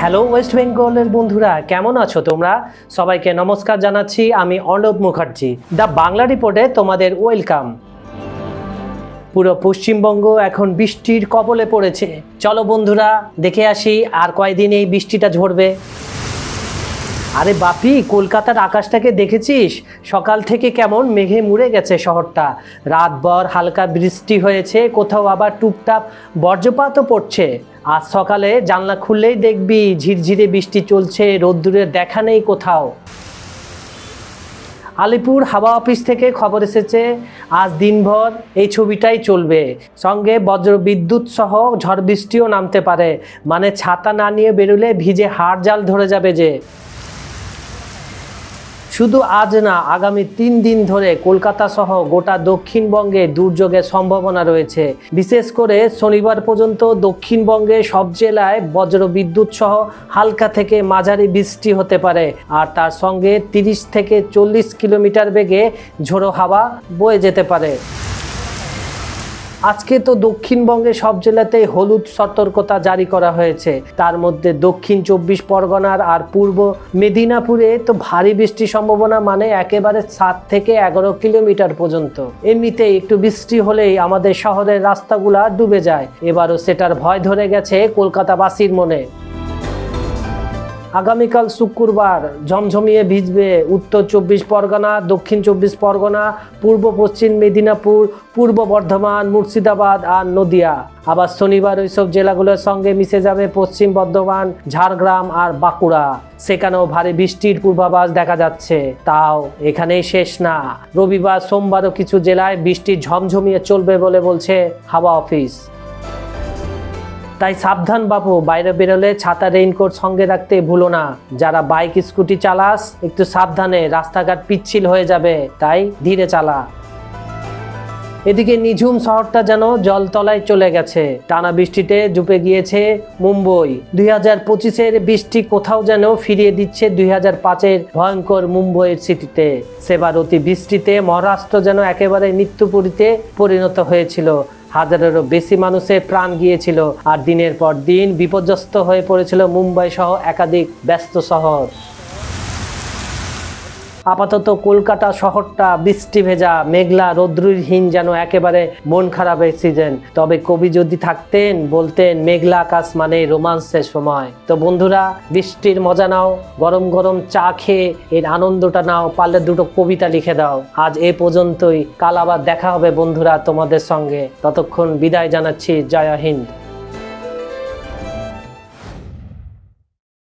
Hello West বেঙ্গলের বন্ধুরা, কেমন আছো তোমরা? সবাইকে নমস্কার জানাচ্ছি। আমি অর্ণব মুখার্জি, দ্য বাংলা রিপোর্টে তোমাদের ওয়েলকাম। পুরো পশ্চিমবঙ্গ এখন বৃষ্টির কবলে পড়েছে। চলো বন্ধুরা, দেখে আসি আর কয়দিন এই বৃষ্টিটা ঝরবে। আরে বাপি, কলকাতার আকাশটাকে দেখেছিস? সকাল থেকে কেমন মেঘে মুড়ে গেছে শহরটা। রাতভর হালকা বৃষ্টি হয়েছে, কোথাও আবার টুপটাপ বজ্রপাতও পড়ছে। আজ সকালে জানলা খুললেই দেখবি ঝিরঝিরে বৃষ্টি চলছে, রোদ্দুরের দেখা নেই কোথাও। আলিপুর হাওয়া অফিস থেকে খবর এসেছে আজ দিনভর এই ছবিটাই চলবে, সঙ্গে বজ্রবিদ্যুৎ সহ ঝড় বৃষ্টিও নামতে পারে। মানে ছাতা না নিয়ে বেরোলে ভিজে হাড় জাল ধরে যাবে যে। শুধু আজ না, আগামী 3 দিন ধরে কলকাতা সহ গোটা দক্ষিণবঙ্গে দুর্যোগের সম্ভাবনা রয়েছে। বিশেষ করে শনিবার পর্যন্ত দক্ষিণবঙ্গে সব জেলায় বজ্রবিদ্যুৎ সহ হালকা থেকে মাঝারি বৃষ্টি হতে পারে, আর তার সঙ্গে 30 থেকে 40 কিলোমিটার বেগে ঝোড়ো হাওয়া বয়ে যেতে পারে। আজকে তো দক্ষিণবঙ্গে সব জেলাতেই হলুদ সতর্কতা জারি করা হয়েছে। তার মধ্যে দক্ষিণ 24 পরগনার আর পূর্ব মেদিনীপুরে তো ভারী বৃষ্টির সম্ভাবনা, মানে একেবারে 7 থেকে 11 কিলোমিটার পর্যন্ত। এমনিতেই একটু বৃষ্টি হলেই আমাদের শহরের রাস্তাগুলা ডুবে যায়। এবারও সেটার ভয় ধরে গেছে কলকাতাবাসীর মনে। আগামীকাল শুক্রবার ঝমঝমিয়ে ভিজবে উত্তর 24 পরগনা, দক্ষিণ 24 পরগনা, পূর্ব পশ্চিম মেদিনীপুর, পূর্ব বর্ধমান, মুর্শিদাবাদ আর নদিয়া। আবার শনিবার ওইসব জেলাগুলোর সঙ্গে মিশে যাবে পশ্চিম বর্ধমান, ঝাড়গ্রাম আর বাঁকুড়া। সেখানেও ভারী বৃষ্টির পূর্বাভাস দেখা যাচ্ছে। তাও এখানেই শেষ না, রবিবার সোমবারও কিছু জেলায় বৃষ্টি ঝমঝমিয়ে চলবে বলে বলছে হাওয়া অফিস। তাই সাবধান বাবু, বাইরে বেরোলে ছাতা রেইনকোট সঙ্গে রাখতে ভুলো না। যারা বাইক স্কুটি চালাস একটু সাবধানে, রাস্তাঘাট পিচ্ছিল হয়ে যাবে, তাই ধীরে চালা। এদিকে নিঝুম শহরটা যেন জলতলায় চলে গেছে। টানা বৃষ্টিতে ডুবে গিয়েছে মুম্বই। 2025-এর বৃষ্টি কোথাও যেন ফিরিয়ে দিচ্ছে 2005-এর ভয়ঙ্কর মুম্বইয়ের স্মৃতিতে। সেবার অতি বৃষ্টিতে মহারাষ্ট্র যেন একেবারে মৃত্যুপুরীতে পরিণত হয়েছিল। হাজারেরও বেশি মানুষের প্রাণ গিয়েছিল, আর দিনের পর দিন বিপর্যস্ত হয়ে পড়েছিল মুম্বাই সহ একাধিক ব্যস্ত শহর। আপাতত কলকাতা শহরটা বৃষ্টি ভেজা, মেঘলা, রৌদ্রহীন, যেন একেবারে মন খারাপের সিজন। তবে কবি যদি থাকতেন বলতেন, মেঘলা আকাশ মানে রোমান্সের সময়। তো বন্ধুরা, বৃষ্টির মজা নাও, গরম গরম চা খেয়ে এর আনন্দটা নাও, পারলে দুটো কবিতা লিখে দাও। আজ এ পর্যন্তই, কাল আবার দেখা হবে বন্ধুরা তোমাদের সঙ্গে। ততক্ষণ বিদায় জানাচ্ছি। জয় হিন্দ।